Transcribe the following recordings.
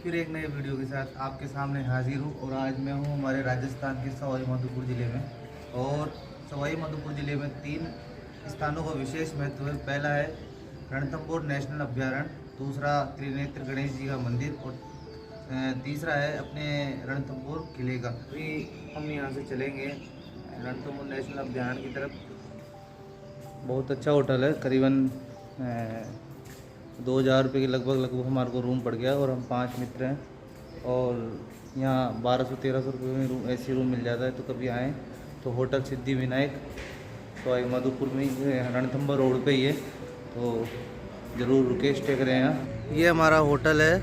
फिर एक नए वीडियो के साथ आपके सामने हाजिर हूँ। और आज मैं हूँ हमारे राजस्थान के सवाई माधोपुर ज़िले में। और सवाई माधोपुर ज़िले में 3 स्थानों का विशेष महत्व है। पहला है रणथंभौर नेशनल अभ्यारण्य, दूसरा त्रिनेत्र गणेश जी का मंदिर और तीसरा है अपने रणथंभौर किले का। अभी हम यहाँ से चलेंगे रणथंभौर नेशनल अभ्यारण्य की तरफ। बहुत अच्छा होटल है, करीबन 2000 रुपये के लगभग हमारे को रूम पड़ गया। और हम 5 मित्र हैं और यहाँ 1200-1300 रुपये में रूम ऐसी रूम मिल जाता है। तो कभी आएँ तो होटल सिद्धि विनायक सवाई माधोपुर में रणथंभौर रोड पे ही है, तो ज़रूर रुके, स्टे करें यहाँ। ये हमारा होटल है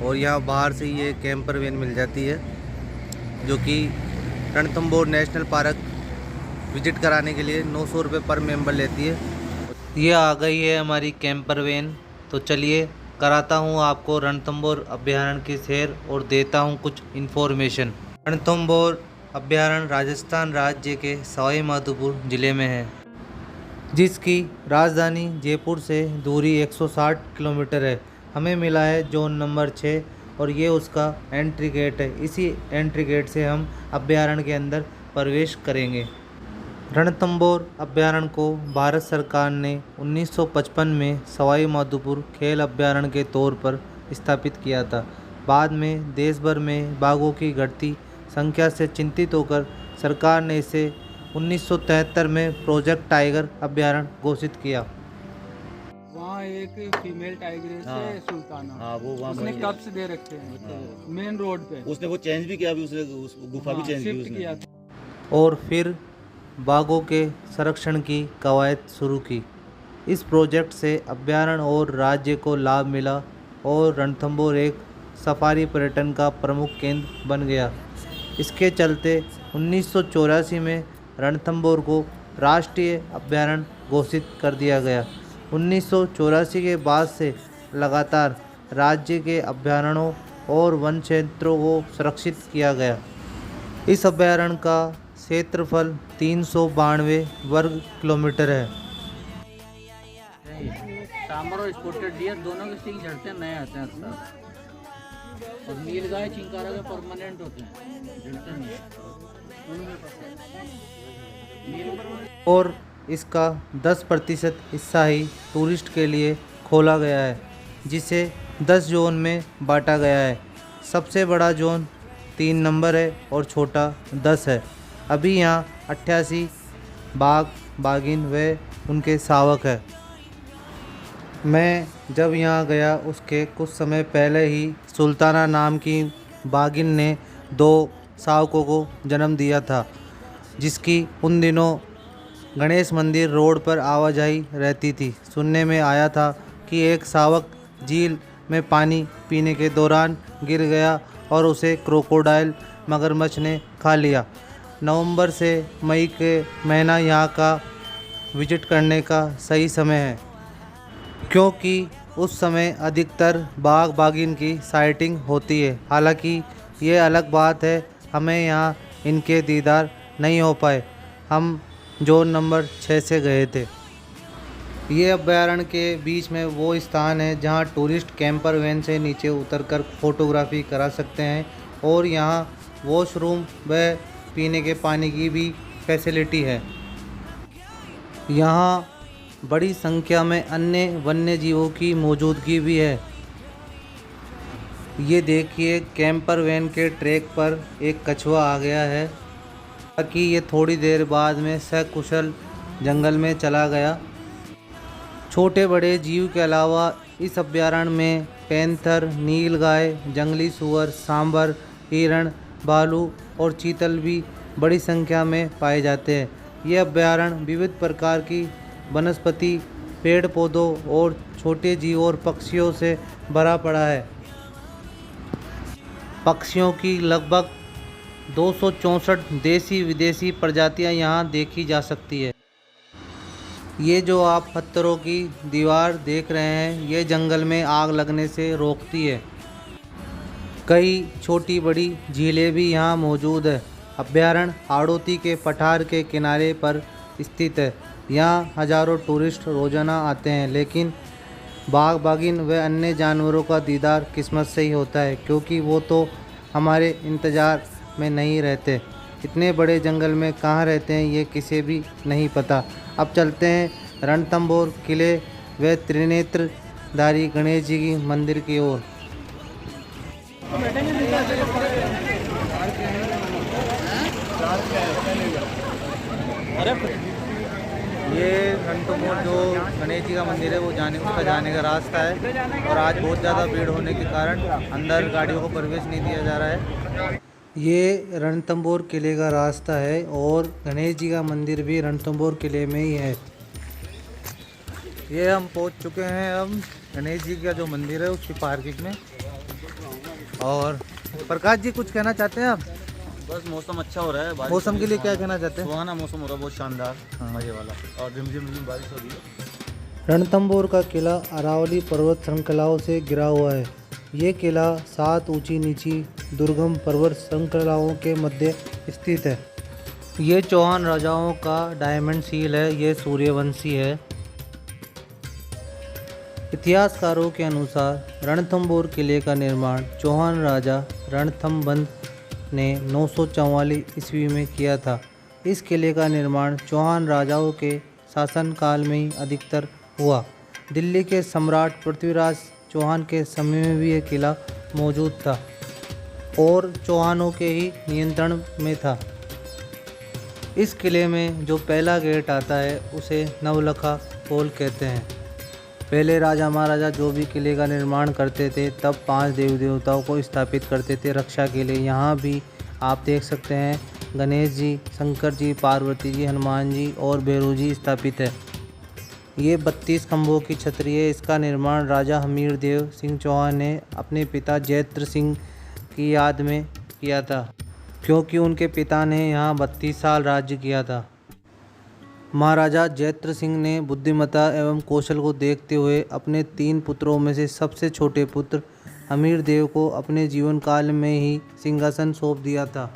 और यहाँ बाहर से ये कैंपर वैन मिल जाती है जो कि रणथंभौर नेशनल पार्क विजिट कराने के लिए 900 रुपये पर मेंबर लेती है। ये आ गई है हमारी कैंपर वैन। तो चलिए कराता हूँ आपको रणथंभौर अभ्यारण्य की सैर और देता हूँ कुछ इन्फॉर्मेशन। रणथंभौर अभ्यारण्य राजस्थान राज्य के सवाई माधोपुर ज़िले में है, जिसकी राजधानी जयपुर से दूरी 160 किलोमीटर है। हमें मिला है जोन नंबर 6 और ये उसका एंट्री गेट है। इसी एंट्री गेट से हम अभ्यारण्य के अंदर प्रवेश करेंगे। रणथंभौर अभ्यारण्य को भारत सरकार ने 1955 में सवाई माधोपुर खेल अभ्यारण्य के तौर पर स्थापित किया था। बाद में देश भर में बाघों की घटती संख्या से चिंतित होकर सरकार ने इसे 1973 में प्रोजेक्ट टाइगर अभ्यारण्य घोषित किया। वहाँ एक फीमेल टाइगर है सुल्ताना। हाँ, वो वहाँ उसने कब्स दे रखे हैं मेन रोड पे। उसने वो चेंज भी किया, अभी उसने गुफा भी चेंज की शिफ्ट उसने। किया था। और फिर बाघों के संरक्षण की कवायद शुरू की। इस प्रोजेक्ट से अभ्यारण्य और राज्य को लाभ मिला और रणथंभौर एक सफारी पर्यटन का प्रमुख केंद्र बन गया। इसके चलते 1984 में रणथंभौर को राष्ट्रीय अभ्यारण्य घोषित कर दिया गया। 1984 के बाद से लगातार राज्य के अभ्यारण्यों और वन क्षेत्रों को संरक्षित किया गया। इस अभ्यारण्य का क्षेत्रफल 392 वर्ग किलोमीटर है। सांबर और स्पॉटेड डियर दोनों के सींग झड़ते नए आते हैं अक्सर। और नीलगाय चिंकारा के परमानेंट होते हैं, झड़ते नहीं। और इसका 10% हिस्सा ही टूरिस्ट के लिए खोला गया है, जिसे 10 जोन में बांटा गया है। सबसे बड़ा जोन 3 नंबर है और छोटा 10 है। अभी यहाँ 88 बाघ, बाघिन व उनके शावक है। मैं जब यहाँ गया उसके कुछ समय पहले ही सुल्ताना नाम की बाघिन ने 2 शावकों को जन्म दिया था, जिसकी उन दिनों गणेश मंदिर रोड पर आवाजाही रहती थी। सुनने में आया था कि एक शावक झील में पानी पीने के दौरान गिर गया और उसे क्रोकोडाइल मगरमच्छ ने खा लिया। नवंबर से मई के महीना यहाँ का विजिट करने का सही समय है, क्योंकि उस समय अधिकतर बाघ बाघिन की साइटिंग होती है। हालांकि ये अलग बात है, हमें यहाँ इनके दीदार नहीं हो पाए। हम जोन नंबर 6 से गए थे। ये अभ्यारण्य के बीच में वो स्थान है जहाँ टूरिस्ट कैंपर वैन से नीचे उतरकर फोटोग्राफी करा सकते हैं और यहाँ वॉशरूम व पीने के पानी की भी फैसिलिटी है। यहाँ बड़ी संख्या में अन्य वन्य जीवों की मौजूदगी भी है। ये देखिए, कैंपर वैन के ट्रैक पर एक कछुआ आ गया है, ताकि ये थोड़ी देर बाद में सकुशल जंगल में चला गया। छोटे बड़े जीव के अलावा इस अभ्यारण्य में पैंथर, नीलगाय, जंगली सूअर, सांबर, हिरण, भालू और चीतल भी बड़ी संख्या में पाए जाते हैं। ये अभ्यारण्य विविध प्रकार की वनस्पति, पेड़ पौधों और छोटे जीवों और पक्षियों से भरा पड़ा है। पक्षियों की लगभग 264 देसी विदेशी प्रजातियां यहाँ देखी जा सकती है। ये जो आप पत्थरों की दीवार देख रहे हैं, ये जंगल में आग लगने से रोकती है। कई छोटी बड़ी झीलें भी यहाँ मौजूद है। अभ्यारण्य हाड़ौती के पठार के किनारे पर स्थित है। यहाँ हजारों टूरिस्ट रोजाना आते हैं, लेकिन बाघ बाघिन व अन्य जानवरों का दीदार किस्मत से ही होता है, क्योंकि वो तो हमारे इंतज़ार में नहीं रहते। इतने बड़े जंगल में कहाँ रहते हैं ये किसी भी नहीं पता। अब चलते हैं रणथंभौर किले व त्रिनेत्रधारी गणेश जी की मंदिर की ओर। ये रणथंभौर जो गणेश जी का मंदिर है वो उसका जाने का रास्ता है, और आज बहुत ज़्यादा भीड़ होने के कारण अंदर गाड़ियों को प्रवेश नहीं दिया जा रहा है। ये रणथंभौर किले का रास्ता है और गणेश जी का मंदिर भी रणथंभौर किले में ही है। ये हम पहुंच चुके हैं अब गणेश जी का जो मंदिर है उसकी पार्किंग में। और प्रकाश जी कुछ कहना चाहते हैं आप? बस मौसम अच्छा हो रहा है। मौसम के लिए क्या कहना चाहते हैं? सुहाना मौसम हो रहा है, बहुत शानदार, मजे वाला, और रिमझिम बारिश हो रही है। रणथंभौर का किला अरावली पर्वत श्रृंखलाओं से घिरा हुआ है। ये किला 7 ऊंची नीची दुर्गम पर्वत श्रृंखलाओं के मध्य स्थित है। ये चौहान राजाओं का डायमंड सील है। ये सूर्यवंशी है। इतिहासकारों के अनुसार रणथंभौर किले का निर्माण चौहान राजा रणथंभन ने 944 ईस्वी में किया था। इस किले का निर्माण चौहान राजाओं के शासनकाल में ही अधिकतर हुआ। दिल्ली के सम्राट पृथ्वीराज चौहान के समय में भी यह किला मौजूद था और चौहानों के ही नियंत्रण में था। इस किले में जो पहला गेट आता है उसे नवलखा पोल कहते हैं। पहले राजा महाराजा जो भी किले का निर्माण करते थे तब 5 देवी देवताओं को स्थापित करते थे रक्षा के लिए। यहाँ भी आप देख सकते हैं गणेश जी, शंकर जी, पार्वती जी, हनुमान जी और भैरव जी स्थापित है। ये 32 खंभों की छतरी है। इसका निर्माण राजा हमीर देव सिंह चौहान ने अपने पिता जैत्र सिंह की याद में किया था, क्योंकि उनके पिता ने यहाँ 32 साल राज्य किया था। महाराजा जैत्र सिंह ने बुद्धिमत्ता एवं कौशल को देखते हुए अपने 3 पुत्रों में से सबसे छोटे पुत्र हमीर देव को अपने जीवन काल में ही सिंहासन सौंप दिया था।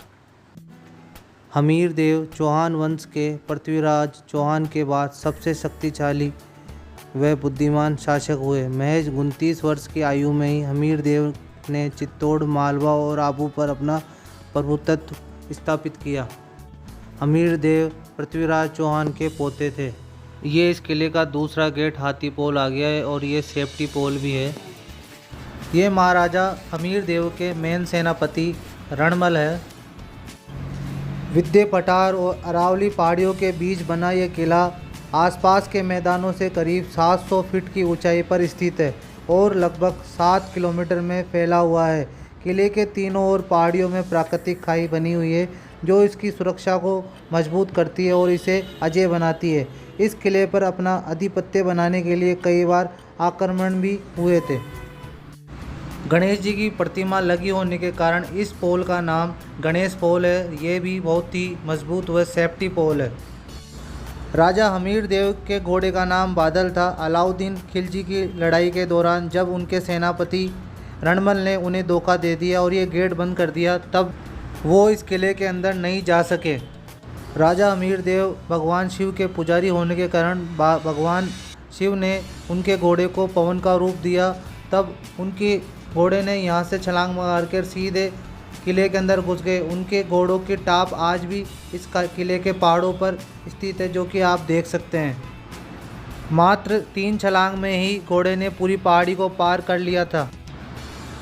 हमीर देव चौहान वंश के पृथ्वीराज चौहान के बाद सबसे शक्तिशाली व बुद्धिमान शासक हुए। महज 29 वर्ष की आयु में ही हमीर देव ने चित्तौड़, मालवा और आबू पर अपना प्रभुत्व स्थापित किया। हमीर देव पृथ्वीराज चौहान के पोते थे। ये इस किले का दूसरा गेट हाथी पोल आ गया है और ये सेफ्टी पोल भी है। ये महाराजा हमीर देव के मेन सेनापति रणमल है। विद्या पठार और अरावली पहाड़ियों के बीच बना ये किला आसपास के मैदानों से करीब 700 फीट की ऊंचाई पर स्थित है और लगभग 7 किलोमीटर में फैला हुआ है। किले के तीनों ओर पहाड़ियों में प्राकृतिक खाई बनी हुई है जो इसकी सुरक्षा को मजबूत करती है और इसे अजेय बनाती है। इस किले पर अपना आधिपत्य बनाने के लिए कई बार आक्रमण भी हुए थे। गणेश जी की प्रतिमा लगी होने के कारण इस पोल का नाम गणेश पोल है। ये भी बहुत ही मजबूत व सेफ्टी पोल है। राजा हमीर देव के घोड़े का नाम बादल था। अलाउद्दीन खिलजी की लड़ाई के दौरान जब उनके सेनापति रणमल ने उन्हें धोखा दे दिया और ये गेट बंद कर दिया, तब वो इस किले के अंदर नहीं जा सके। राजा हमीर देव भगवान शिव के पुजारी होने के कारण भगवान शिव ने उनके घोड़े को पवन का रूप दिया। तब उनके घोड़े ने यहाँ से छलांग मारकर सीधे किले के अंदर घुस गए। उनके घोड़ों की टाप आज भी इस किले के पहाड़ों पर स्थित है, जो कि आप देख सकते हैं। मात्र 3 छलांग में ही घोड़े ने पूरी पहाड़ी को पार कर लिया था।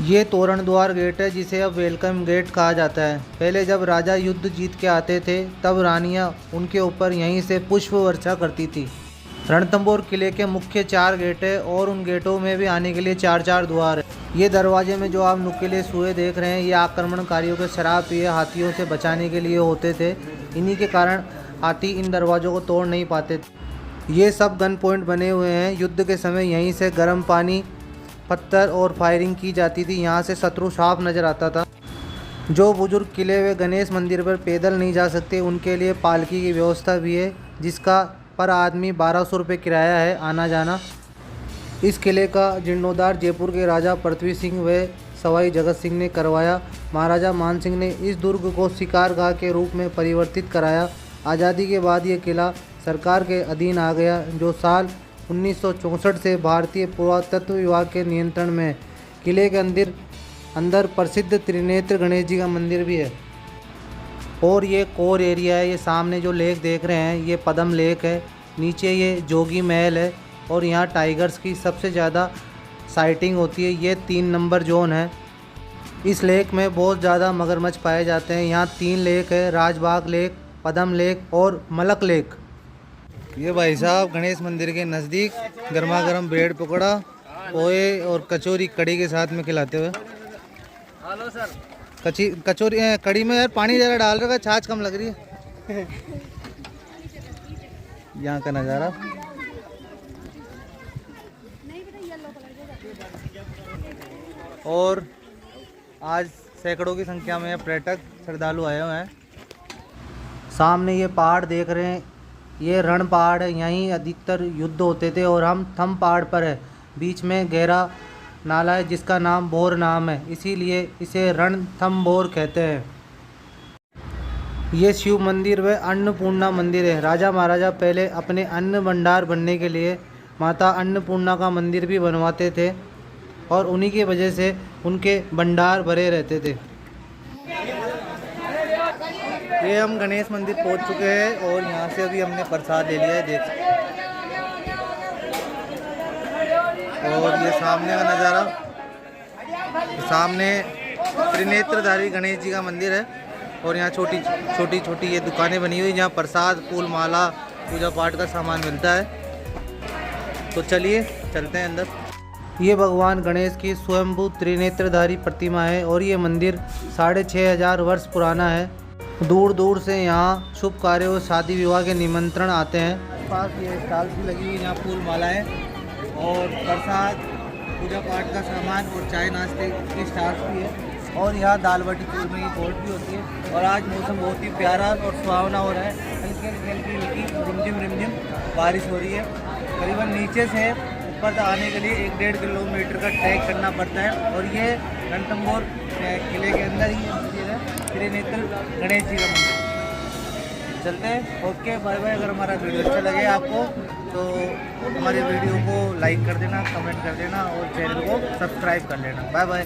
ये तोरण द्वार गेट है जिसे अब वेलकम गेट कहा जाता है। पहले जब राजा युद्ध जीत के आते थे तब रानियां उनके ऊपर यहीं से पुष्प वर्षा करती थी। रणथंभौर किले के मुख्य 4 गेट है और उन गेटों में भी आने के लिए 4-4 द्वार है। ये दरवाजे में जो आप नुकीले सुए देख रहे हैं ये आक्रमणकारियों के शराब पिए हाथियों से बचाने के लिए होते थे। इन्हीं के कारण हाथी इन दरवाज़ों को तोड़ नहीं पाते थे। ये सब गन पॉइंट बने हुए हैं। युद्ध के समय यहीं से गर्म पानी, पत्थर और फायरिंग की जाती थी। यहाँ से शत्रु साफ नज़र आता था। जो बुजुर्ग किले व गणेश मंदिर पर पैदल नहीं जा सकते उनके लिए पालकी की व्यवस्था भी है, जिसका पर आदमी 1200 रुपये किराया है आना जाना। इस किले का जीर्णोद्धार जयपुर के राजा पृथ्वी सिंह व सवाई जगत सिंह ने करवाया। महाराजा मान सिंह ने इस दुर्ग को शिकारगाह के रूप में परिवर्तित कराया। आज़ादी के बाद ये किला सरकार के अधीन आ गया, जो साल 1964 से भारतीय पुरातत्व विभाग के नियंत्रण में है। किले के अंदर प्रसिद्ध त्रिनेत्र गणेश जी का मंदिर भी है। और ये कोर एरिया है। ये सामने जो लेक देख रहे हैं ये पदम लेक है। नीचे ये जोगी महल है और यहाँ टाइगर्स की सबसे ज़्यादा साइटिंग होती है। ये 3 नंबर जोन है। इस लेक में बहुत ज़्यादा मगरमच्छ पाए जाते हैं। यहाँ 3 लेक है, राजबाग लेक, पदम लेक और मलक लेक। ये भाई साहब गणेश मंदिर के नज़दीक गर्मा गर्म ब्रेड पकौड़ा, पोहे और कचौरी कड़ी के साथ में खिलाते हुए। Hello sir. कचौरी कड़ी में यार पानी ज़्यादा डाल रहा है, छाछ कम लग रही है। यहाँ का नज़ारा। और आज सैकड़ों की संख्या में पर्यटक श्रद्धालु आए हुए हैं। सामने ये पहाड़ देख रहे हैं, ये रण पहाड़ है। यहीं अधिकतर युद्ध होते थे और हम थम पहाड़ पर है। बीच में गहरा नाला है जिसका नाम बोर नाम है, इसीलिए इसे रणथंभौर कहते हैं। ये शिव मंदिर व अन्नपूर्णा मंदिर है। राजा महाराजा पहले अपने अन्न भंडार बनने के लिए माता अन्नपूर्णा का मंदिर भी बनवाते थे और उन्हीं की वजह से उनके भंडार भरे रहते थे। ये हम गणेश मंदिर पहुंच चुके हैं और यहाँ से अभी हमने प्रसाद ले लिया है, देख सकते हैं। और ये सामने का नज़ारा, सामने त्रिनेत्रधारी गणेश जी का मंदिर है और यहाँ छोटी छोटी ये दुकानें बनी हुई जहाँ प्रसाद, फूल माला, पूजा पाठ का सामान मिलता है। तो चलिए चलते हैं अंदर। ये भगवान गणेश की स्वयंभू त्रिनेत्रधारी प्रतिमा है और ये मंदिर 6500 वर्ष पुराना है। दूर दूर से यहाँ शुभ कार्य और शादी विवाह के निमंत्रण आते हैं। पास ये स्टॉल्स भी लगी हुई, यहाँ फूल मालाएँ और प्रसाद, पूजा पाठ का सामान और चाय नाश्ते की स्टॉल्स भी है। और यहाँ दाल बाटी चूरमा की कोर्ट भी होती है। और आज मौसम बहुत ही प्यारा और सुहावना हो रहा है। हल्की रिमझिम बारिश हो रही है। करीबन नीचे से ऊपर तक आने के लिए 1-1.5 किलोमीटर का ट्रैक करना पड़ता है। और ये रणथंभौर किले के अंदर ही मंदिर है, त्रिनेत्र गणेश जी का मंदिर। चलते हैं। Okay, bye bye. अगर हमारा वीडियो अच्छा लगे आपको तो हमारे वीडियो को लाइक कर देना, कमेंट कर देना और चैनल को सब्सक्राइब कर लेना। Bye bye.